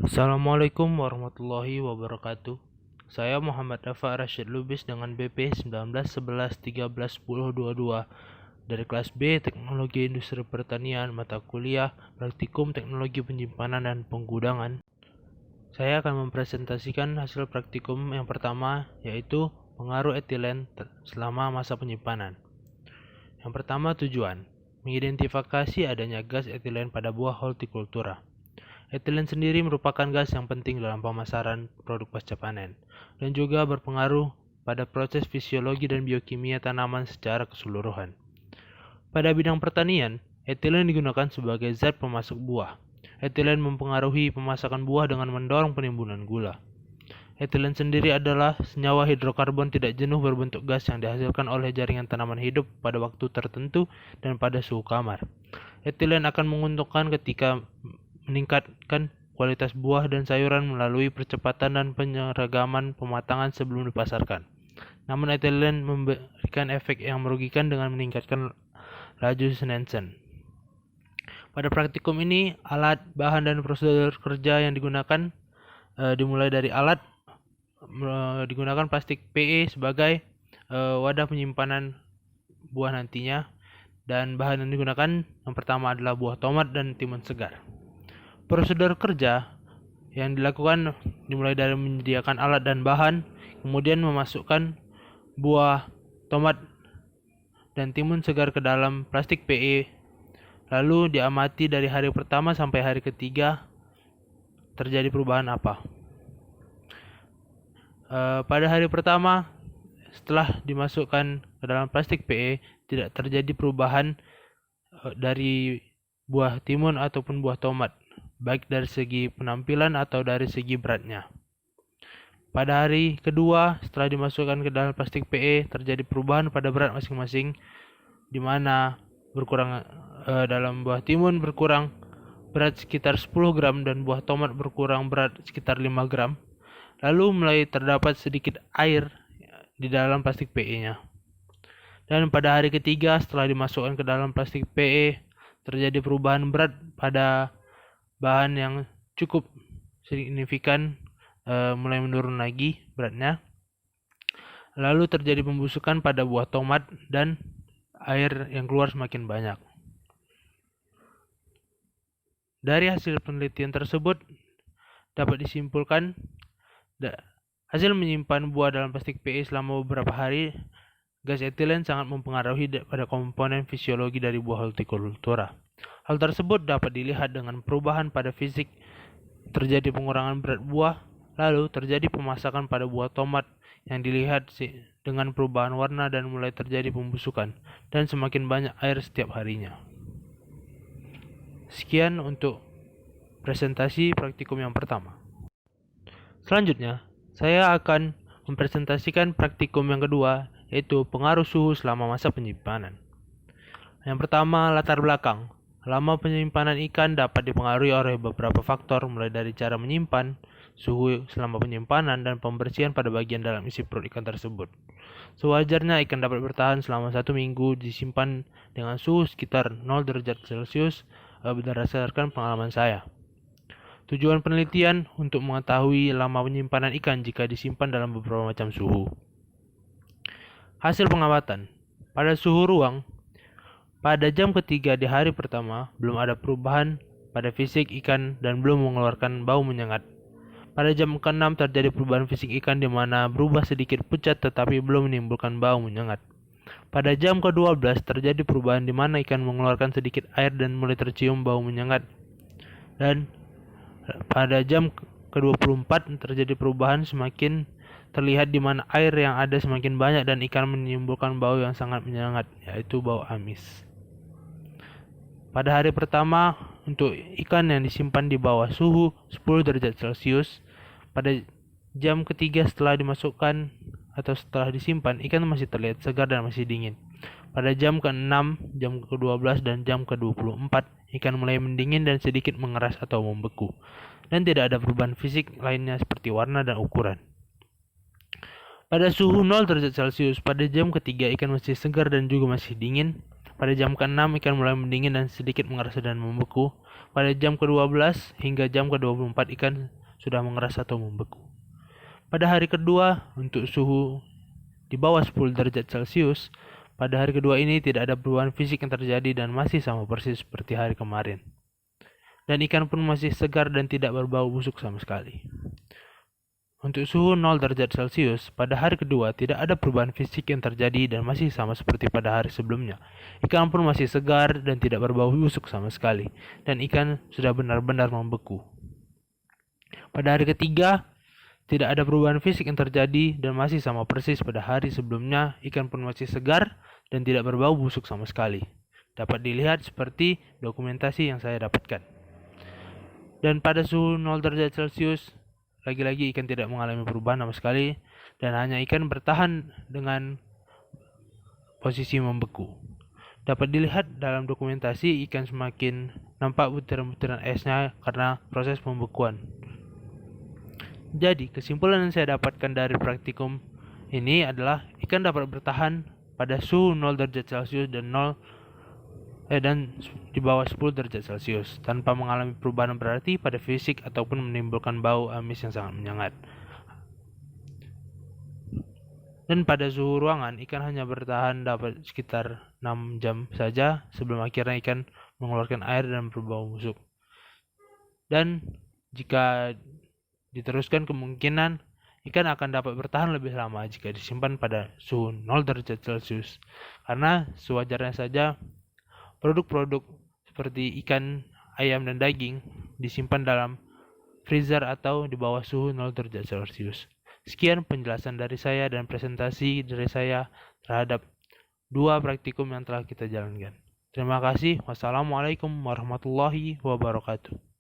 Assalamualaikum warahmatullahi wabarakatuh. Saya Muhammad Dafa Rashid Lubis dengan BP 1911131022 dari kelas B Teknologi Industri Pertanian mata kuliah Praktikum Teknologi Penyimpanan dan Penggudangan. Saya akan mempresentasikan hasil praktikum yang pertama, yaitu pengaruh etilen selama masa penyimpanan. Yang pertama, tujuan mengidentifikasi adanya gas etilen pada buah hortikultura. Etilen sendiri merupakan gas yang penting dalam pemasaran produk pasca panen dan juga berpengaruh pada proses fisiologi dan biokimia tanaman secara keseluruhan. Pada bidang pertanian, etilen digunakan sebagai zat pemasuk buah. Etilen mempengaruhi pemasakan buah dengan mendorong penimbunan gula. Etilen sendiri adalah senyawa hidrokarbon tidak jenuh berbentuk gas yang dihasilkan oleh jaringan tanaman hidup pada waktu tertentu dan pada suhu kamar. Etilen akan menguntungkan ketika meningkatkan kualitas buah dan sayuran melalui percepatan dan penyeragaman pematangan sebelum dipasarkan. Namun etilen memberikan efek yang merugikan dengan meningkatkan laju Nansen. Pada praktikum ini, alat, bahan, dan prosedur kerja yang digunakan dimulai dari alat, digunakan plastik PE sebagai wadah penyimpanan buah nantinya, dan bahan yang digunakan yang pertama adalah buah tomat dan timun segar. Prosedur kerja yang dilakukan dimulai dari menyediakan alat dan bahan, kemudian memasukkan buah tomat dan timun segar ke dalam plastik PE, lalu diamati dari hari pertama sampai hari ketiga terjadi perubahan apa. Pada hari pertama, setelah dimasukkan ke dalam plastik PE, tidak terjadi perubahan dari buah timun ataupun buah tomat, baik dari segi penampilan atau dari segi beratnya. Pada hari kedua, setelah dimasukkan ke dalam plastik PE, terjadi perubahan pada berat masing-masing, di mana berkurang dalam buah timun berkurang berat sekitar 10 gram dan buah tomat berkurang berat sekitar 5 gram. Lalu mulai terdapat sedikit air di dalam plastik PE-nya. Dan pada hari ketiga, setelah dimasukkan ke dalam plastik PE, terjadi perubahan berat pada bahan yang cukup signifikan, mulai menurun lagi beratnya. Lalu terjadi pembusukan pada buah tomat dan air yang keluar semakin banyak. Dari hasil penelitian tersebut dapat disimpulkan hasil menyimpan buah dalam plastik PE selama beberapa hari, gas etilen sangat mempengaruhi pada komponen fisiologi dari buah hortikultura. Hal tersebut dapat dilihat dengan perubahan pada fisik, terjadi pengurangan berat buah, lalu terjadi pemasakan pada buah tomat yang dilihat dengan perubahan warna dan mulai terjadi pembusukan, dan semakin banyak air setiap harinya. Sekian untuk presentasi praktikum yang pertama. Selanjutnya, saya akan mempresentasikan praktikum yang kedua, yaitu pengaruh suhu selama masa penyimpanan. Yang pertama, latar belakang. Lama penyimpanan ikan dapat dipengaruhi oleh beberapa faktor, mulai dari cara menyimpan, suhu selama penyimpanan, dan pembersihan pada bagian dalam isi perut ikan tersebut. Sewajarnya ikan dapat bertahan selama 1 minggu disimpan dengan suhu sekitar 0 derajat Celcius berdasarkan pengalaman saya. Tujuan penelitian untuk mengetahui lama penyimpanan ikan jika disimpan dalam beberapa macam suhu. Hasil pengamatan. Pada suhu ruang, pada jam ketiga di hari pertama, belum ada perubahan pada fisik ikan dan belum mengeluarkan bau menyengat. Pada jam ke-6 terjadi perubahan fisik ikan di mana berubah sedikit pucat tetapi belum menimbulkan bau menyengat. Pada jam ke-12 terjadi perubahan di mana ikan mengeluarkan sedikit air dan mulai tercium bau menyengat. Dan pada jam ke-24 terjadi perubahan semakin terlihat di mana air yang ada semakin banyak dan ikan menimbulkan bau yang sangat menyengat, yaitu bau amis. Pada hari pertama, untuk ikan yang disimpan di bawah suhu 10 derajat Celcius, pada jam ketiga setelah dimasukkan atau setelah disimpan, ikan masih terlihat segar dan masih dingin. Pada jam ke-6, jam ke-12, dan jam ke-24, ikan mulai mendingin dan sedikit mengeras atau membeku, dan tidak ada perubahan fisik lainnya seperti warna dan ukuran. Pada suhu 0 derajat Celcius, pada jam ketiga ikan masih segar dan juga masih dingin. Pada jam ke-6 ikan mulai mendingin dan sedikit mengeras dan membeku. Pada jam ke-12 hingga jam ke-24 ikan sudah mengeras atau membeku. Pada hari kedua, untuk suhu di bawah 10 derajat Celcius, pada hari kedua ini tidak ada perubahan fisik yang terjadi dan masih sama persis seperti hari kemarin. Dan ikan pun masih segar dan tidak berbau busuk sama sekali. Untuk suhu 0 derajat Celcius, pada hari kedua tidak ada perubahan fisik yang terjadi dan masih sama seperti pada hari sebelumnya. Ikan pun masih segar dan tidak berbau busuk sama sekali, dan ikan sudah benar-benar membeku. Pada hari ketiga, tidak ada perubahan fisik yang terjadi dan masih sama persis pada hari sebelumnya. Ikan pun masih segar dan tidak berbau busuk sama sekali. Dapat dilihat seperti dokumentasi yang saya dapatkan. Dan pada suhu 0 derajat Celcius, lagi-lagi ikan tidak mengalami perubahan sama sekali dan hanya ikan bertahan dengan posisi membeku. Dapat dilihat dalam dokumentasi ikan semakin nampak butiran-butiran esnya karena proses pembekuan. Jadi, kesimpulan yang saya dapatkan dari praktikum ini adalah ikan dapat bertahan pada suhu 0 derajat Celcius dan di bawah 10 derajat Celcius tanpa mengalami perubahan berarti pada fisik ataupun menimbulkan bau amis yang sangat menyengat. Dan pada suhu ruangan, ikan hanya bertahan dapat sekitar 6 jam saja sebelum akhirnya ikan mengeluarkan air dan berbau busuk. Dan jika diteruskan, kemungkinan ikan akan dapat bertahan lebih lama jika disimpan pada suhu 0 derajat Celcius. Karena sewajarnya saja produk-produk seperti ikan, ayam, dan daging disimpan dalam freezer atau di bawah suhu 0 derajat Celcius. Sekian penjelasan dari saya dan presentasi dari saya terhadap 2 praktikum yang telah kita jalankan. Terima kasih. Wassalamualaikum warahmatullahi wabarakatuh.